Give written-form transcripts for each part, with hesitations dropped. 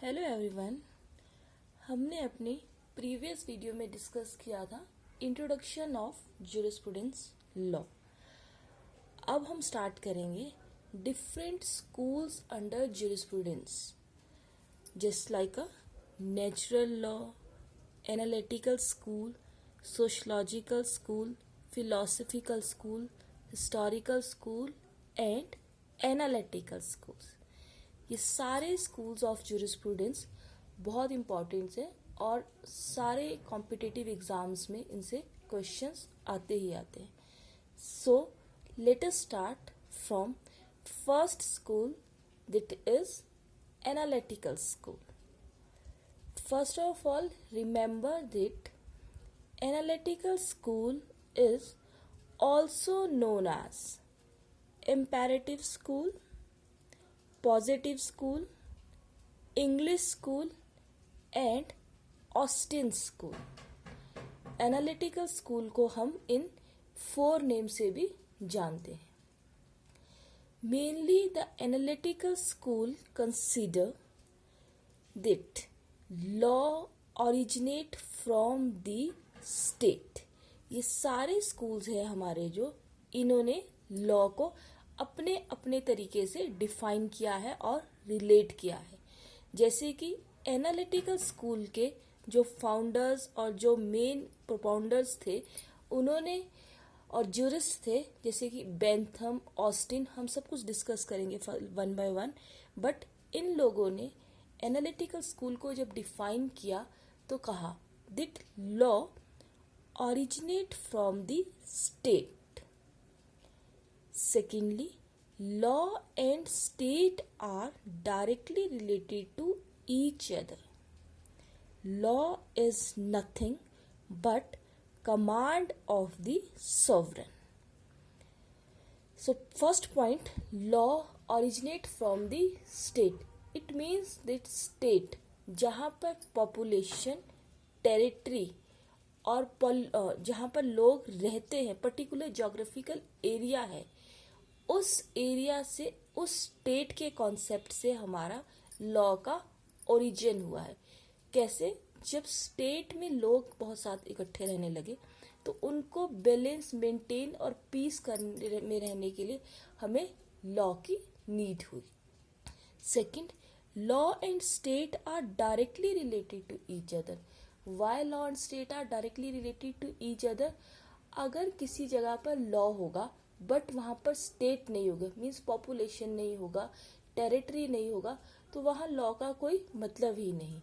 Hello everyone. हमने अपने previous video में डिस्कस किया था इंट्रोडक्शन ऑफ ज्यूरिस्प्रूडेंस लॉ। अब हम स्टार्ट करेंगे different schools under jurisprudence, just like a natural law, analytical school, sociological school, philosophical school, historical school and analytical schools. ये सारे स्कूल्स ऑफ ज्यूरिस्प्रूडेंस बहुत important है और सारे कॉम्पिटिटिव एग्जाम्स में इनसे क्वेश्चंस आते ही आते हैं। So let us start from first school, that is analytical school. First of all, remember that analytical school is also known as imperative school, positive school, English school and Austin school. Analytical school को हम इन 4 name से भी जानते हैं. Mainly the analytical school consider that law originate from the state. ये सारे schools हैं हमारे जो इन्होंने लॉ को अपने अपने तरीके से डिफाइन किया है और रिलेट किया है. जैसे कि एनालिटिकल स्कूल के जो फाउंडर्स और जो मेन प्रोपाउंडर्स थे उन्होंने, और ज्यूरिस्ट थे जैसे कि बेंथम, ऑस्टिन, हम सब कुछ डिस्कस करेंगे one by one. But in लोगों ने एनालिटिकल स्कूल को जब डिफाइन किया तो कहा that law originate from the state. Secondly, law and state are directly related to each other. Law is nothing but command of the sovereign. So first point, law originate from the state. It means that state जहाँ पर population, territory और जहाँ पर लोग रहते हैं, particular geographical area है, उस एरिया से, उस स्टेट के कॉन्सेप्ट से हमारा लॉ का ओरिजिन हुआ है. कैसे? जब स्टेट में लोग बहुत साथ इकट्ठे रहने लगे तो उनको बैलेंस मेंटेन और पीस करने में रहने के लिए हमें लॉ की नीड हुई. Second, law and state are directly related to each other. Why law and state are directly related to each other? अगर किसी जगह पर लॉ होगा बट वहां पर स्टेट नहीं होगा, मीन्स पॉपुलेशन नहीं होगा, टेरिटरी नहीं होगा, तो वहां लॉ का कोई मतलब ही नहीं.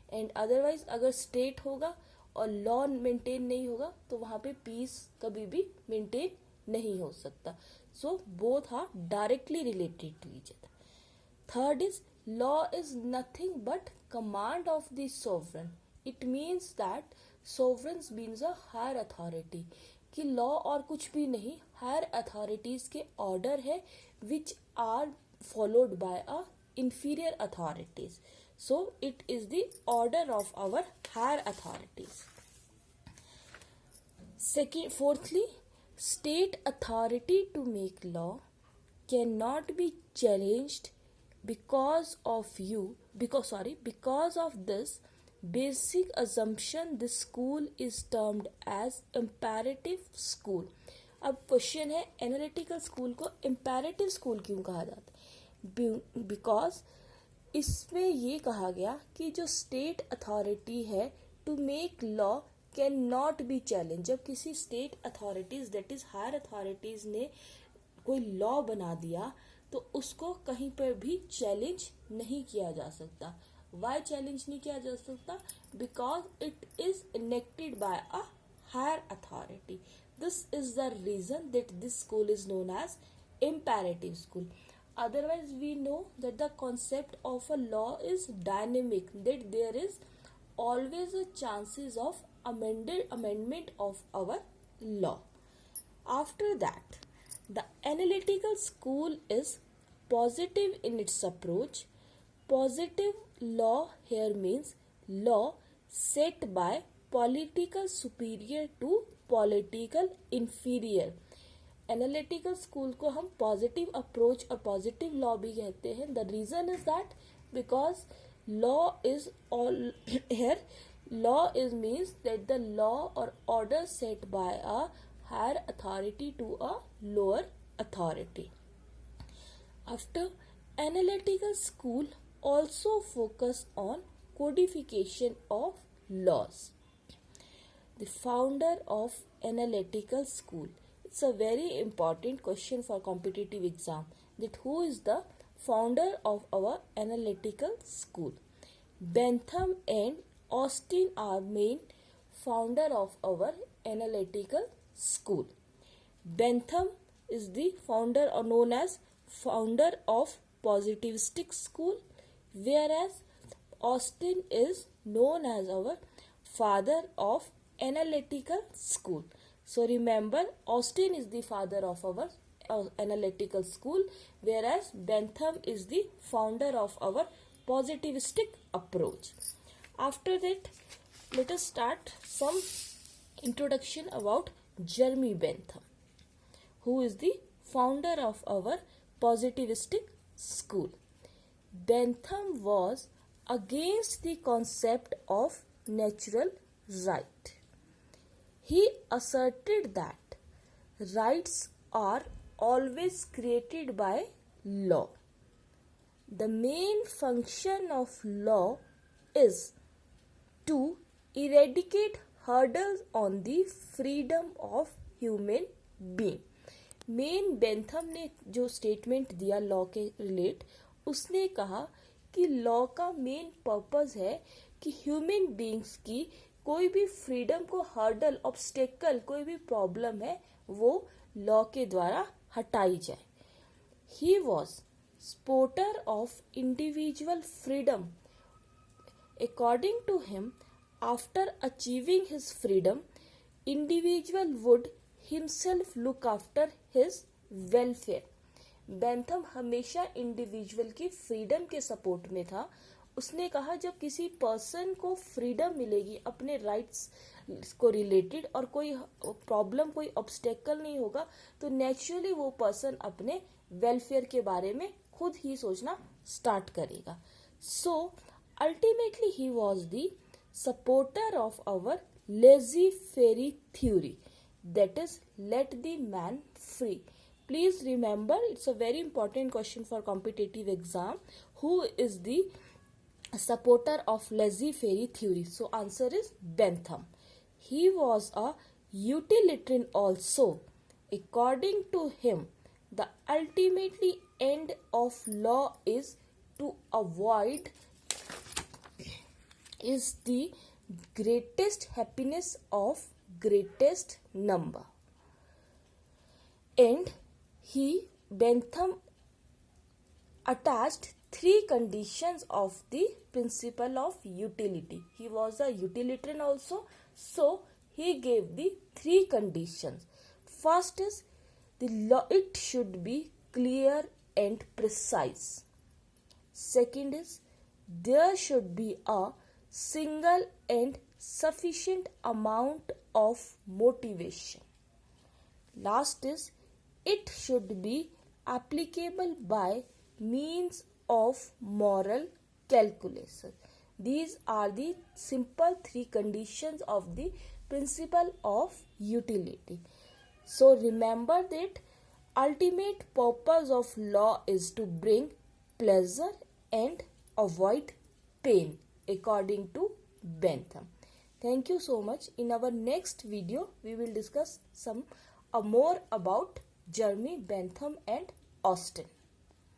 एंड अदरवाइज अगर स्टेट होगा और लॉ मेंटेन नहीं होगा तो वहां पे पीस कभी भी मेंटेन नहीं हो सकता. So both are directly related to each other. Third is, law is nothing but command of the sovereign. It means that sovereign means a higher authority. कि लॉ और कुछ भी नहीं, हायर अथॉरिटीज के ऑर्डर है which are followed by a inferior authorities. So it is the order of our higher authorities. Fourthly, state authority to make law cannot be challenged because of this basic assumption this school is termed as imperative school. अब question है, analytical school को imperative school क्यों कहा जाता है? Because इसमें ये कहा गया कि जो स्टेट अथॉरिटी है to make law can not be challenge. जब किसी state authorities that is higher authorities ने कोई लॉ बना दिया तो उसको कहीं पर भी चैलेंज नहीं किया जा सकता. वाई चैलेंज नहीं किया जा सकता? Because it is enacted by a higher authority. This is the reason that this school is known as imperative school. Otherwise, we know that the concept of a law is dynamic, that there is always a chances of amendment of our law. After that, the analytical school is positive in its approach. Positive law here means law set by political superior to political inferior. Analytical school को हम positive approach और positive law भी कहते हैं. The reason is that because Law is all here. Law is means that the law or order set by a higher authority to a lower authority. After, analytical school also focus on codification of laws. The founder of analytical school. It's a very important question for competitive exam, that who is the founder of our analytical school. Bentham and Austin are main founder of our analytical school. Bentham is the founder or known as founder of positivistic school, whereas Austin is known as our father of analytical school. So remember, Austin is the father of our analytical school, whereas Bentham is the founder of our positivistic approach. After that, let us start some introduction about Jeremy Bentham, who is the founder of our positivistic school. Bentham was against the concept of natural right. He asserted that rights are always created by law. The main function of law is to eradicate hurdles on the freedom of human being. Main Bentham ने जो statement दिया law के relate, उसने कहा कि law का main purpose है कि ह्यूमन बीइंग्स की कोई भी फ्रीडम को हर्डल, ऑब्स्टेकल, कोई भी प्रॉब्लम है वो लॉ के द्वारा हटाई जाए. He was supporter of individual freedom. According to him, after achieving his freedom, individual would himself look after his welfare. Bentham हमेशा इंडिविजुअल की फ्रीडम के सपोर्ट में था. उसने कहा जब किसी पर्सन को फ्रीडम मिलेगी अपने राइट्स को रिलेटेड और कोई प्रॉब्लम, कोई ऑब्स्टेकल नहीं होगा, तो नेचुरली वो पर्सन अपने वेलफेयर के बारे में खुद ही सोचना स्टार्ट करेगा. So ultimately he was the supporter of our laissez faire theory, that is, let the man free. Please remember, it's a very important question for competitive exam. Who is the supporter of laissez-faire theory? So answer is Bentham. He was a utilitarian also. According to him, the ultimately end of law is to avoid is the greatest happiness of greatest number. And Bentham attached 3 conditions of the principle of utility. He was a utilitarian also, so he gave the 3 conditions. First is the law, it should be clear and precise. Second is there should be a single and sufficient amount of motivation. Last is it should be applicable by means of moral calculation. These are the simple 3 conditions of the principle of utility. So remember that ultimate purpose of law is to bring pleasure and avoid pain, according to Bentham. Thank you so much. In our next video, we will discuss some more about Jeremy Bentham and Austin.